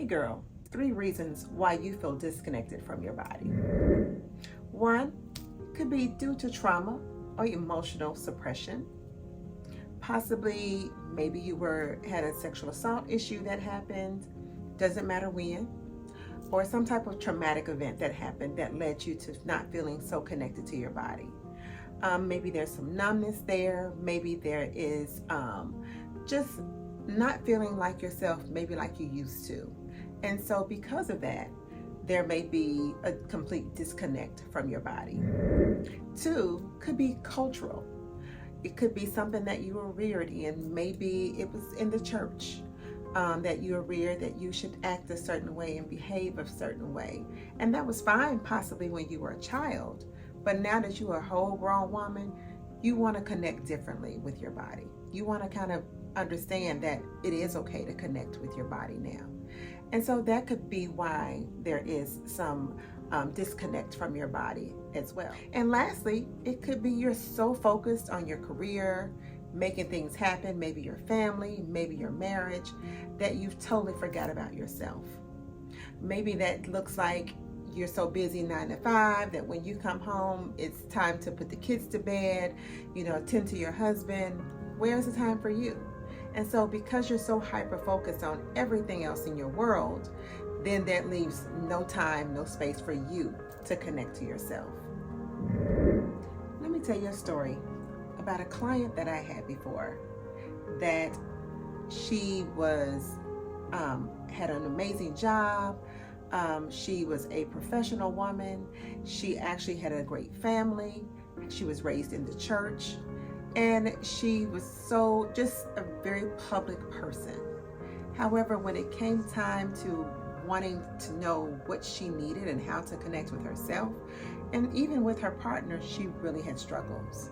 Hey girl, 3 reasons why you feel disconnected from your body. 1 could be due to trauma or emotional suppression. Possibly, maybe you had a sexual assault issue that happened, doesn't matter when, or some type of traumatic event that happened that led you to not feeling so connected to your body. Maybe there's some numbness there. Maybe there is just not feeling like yourself, maybe like you used to. And so because of that, there may be a complete disconnect from your body. 2 could be cultural. It could be something that you were reared in. Maybe it was in the church that you were reared that you should act a certain way and behave a certain way. And that was fine possibly when you were a child. But now that you are a whole grown woman, you want to connect differently with your body. You want to kind of understand that it is okay to connect with your body now. And so that could be why there is some disconnect from your body as well. And lastly, it could be you're so focused on your career, making things happen, maybe your family, maybe your marriage, that you've totally forgot about yourself. Maybe that looks like you're so busy 9 to 5 that when you come home, it's time to put the kids to bed, tend to your husband. Where's the time for you? And so because you're so hyper-focused on everything else in your world, then that leaves no time, no space for you to connect to yourself. Let me tell you a story about a client that I had before that she was had an amazing job. She was a professional woman. She actually had a great family. She was raised in the church. And she was just a very public person. However, when it came time to wanting to know what she needed and how to connect with herself, and even with her partner, she really had struggles.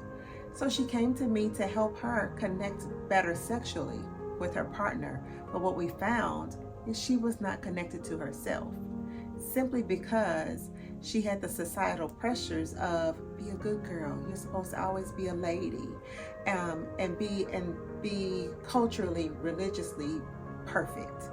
So she came to me to help her connect better sexually with her partner. But what we found is she was not connected to herself, simply because she had the societal pressures of be a good girl. You're supposed to always be a lady, and be culturally, religiously perfect.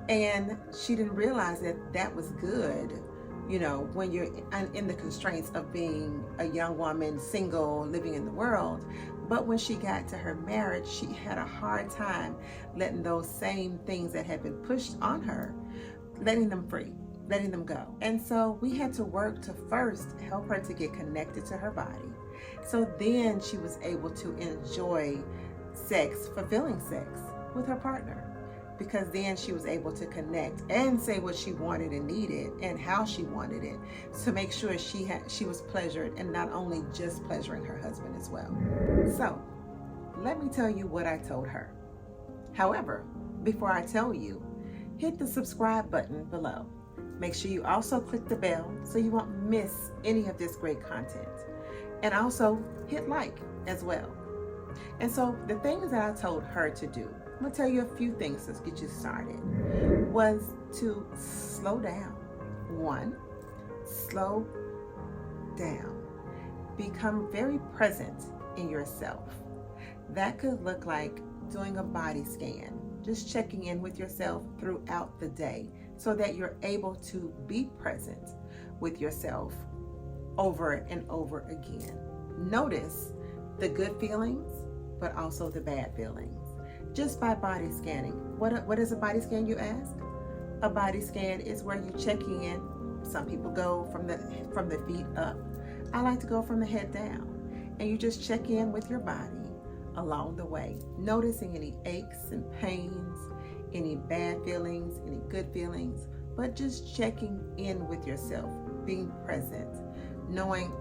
And she didn't realize that was good, when you're in the constraints of being a young woman, single, living in the world. But when she got to her marriage, she had a hard time letting those same things that had been pushed on her, letting them free, letting them go. And so we had to work to first help her to get connected to her body. So then she was able to enjoy sex, fulfilling sex with her partner, because then she was able to connect and say what she wanted and needed and how she wanted it, to make sure she was pleasured, and not only just pleasuring her husband as well. So let me tell you what I told her. However, before I tell you, hit the subscribe button below. Make sure you also click the bell so you won't miss any of this great content. And also hit like as well. And so the things that I told her to do, I'm gonna tell you a few things to get you started, was to slow down. 1, slow down. Become very present in yourself. That could look like doing a body scan, just checking in with yourself throughout the day, so that you're able to be present with yourself over and over again. Notice the good feelings, but also the bad feelings, just by body scanning. What is a body scan, you ask? A body scan is where you check in. Some people go from the feet up. I like to go from the head down. And you just check in with your body along the way, noticing any aches and pains, any bad feelings, any good feelings, but just checking in with yourself, being present, knowing,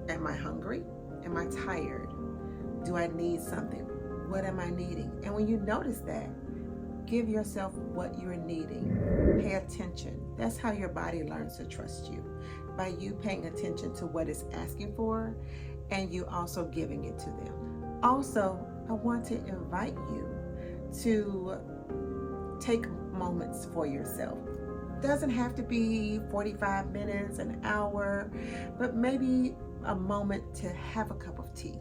am I hungry? Am I tired? Do I need something? What am I needing? And when you notice that, give yourself what you're needing. Pay attention. That's how your body learns to trust you, by you paying attention to what it's asking for, and you also giving it to them. Also, I want to invite you to take moments for yourself. Doesn't have to be 45 minutes, an hour, but maybe a moment to have a cup of tea,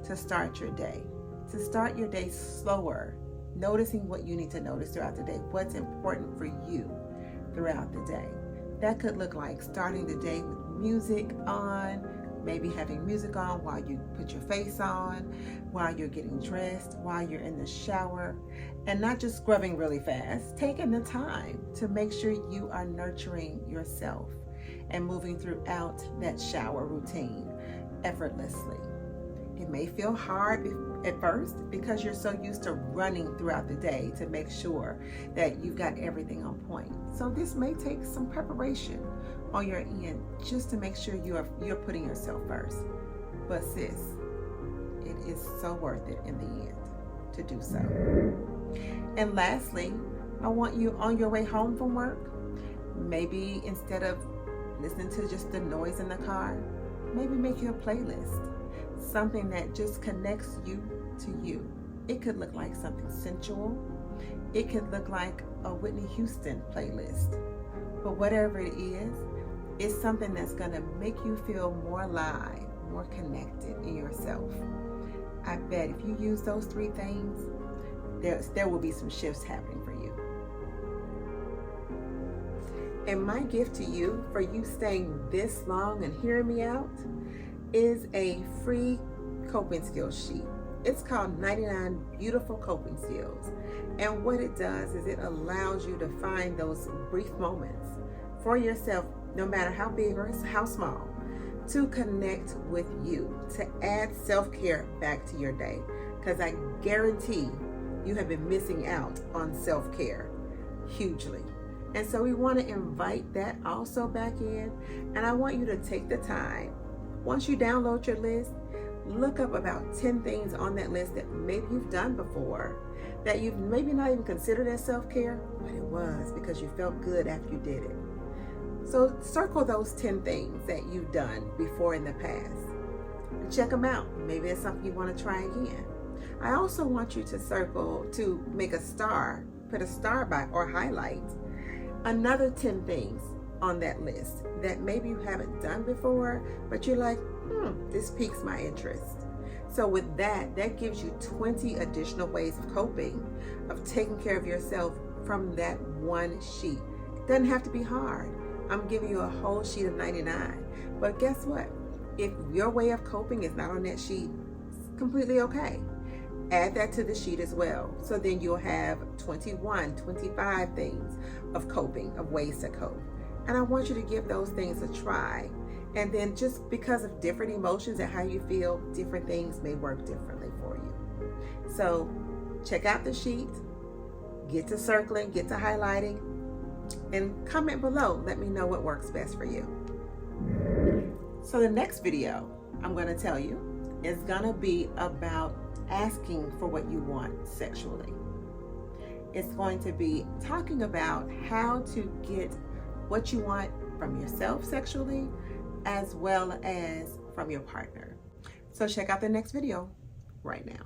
to start your day slower Noticing what you need to notice throughout the day, what's important for you throughout the day. That could look like starting the day with music on, maybe having music on while you put your face on, while you're getting dressed, while you're in the shower, and not just scrubbing really fast, taking the time to make sure you are nurturing yourself and moving throughout that shower routine effortlessly. It may feel hard at first because you're so used to running throughout the day to make sure that you've got everything on point. So this may take some preparation on your end just to make sure you're putting yourself first. But sis, it is so worth it in the end to do so. And lastly, I want you on your way home from work, maybe instead of listening to just the noise in the car, maybe make you a playlist, something that just connects you to you. It could look like something sensual. It could look like a Whitney Houston playlist. But whatever it is, it's something that's gonna make you feel more alive, more connected in yourself. I bet if you use those 3 things, there will be some shifts happening for you. And my gift to you for you staying this long and hearing me out is a free coping skills sheet. It's called 99 Beautiful Coping Skills. And what it does is it allows you to find those brief moments for yourself, no matter how big or how small, to connect with you, to add self-care back to your day. Because I guarantee you have been missing out on self-care hugely. And so we want to invite that also back in. And I want you to take the time, once you download your list, look up about 10 things on that list that maybe you've done before, that you've maybe not even considered as self-care, but it was because you felt good after you did it. So circle those 10 things that you've done before in the past and check them out. Maybe it's something you want to try again. I also want you to circle, to make a star, put a star by or highlight another 10 things on that list that maybe you haven't done before, but you're like, this piques my interest. So with that gives you 20 additional ways of coping, of taking care of yourself from that one sheet. It doesn't have to be hard. I'm giving you a whole sheet of 99. But guess what? If your way of coping is not on that sheet, it's completely okay. Add that to the sheet as well. So then you'll have 21, 25 things of coping, of ways to cope. And I want you to give those things a try. And then just because of different emotions and how you feel, different things may work differently for you. So check out the sheet, get to circling, get to highlighting, and comment below. Let me know what works best for you. So the next video I'm going to tell you is going to be about asking for what you want sexually. It's going to be talking about how to get what you want from yourself sexually, as well as from your partner. So check out the next video right now.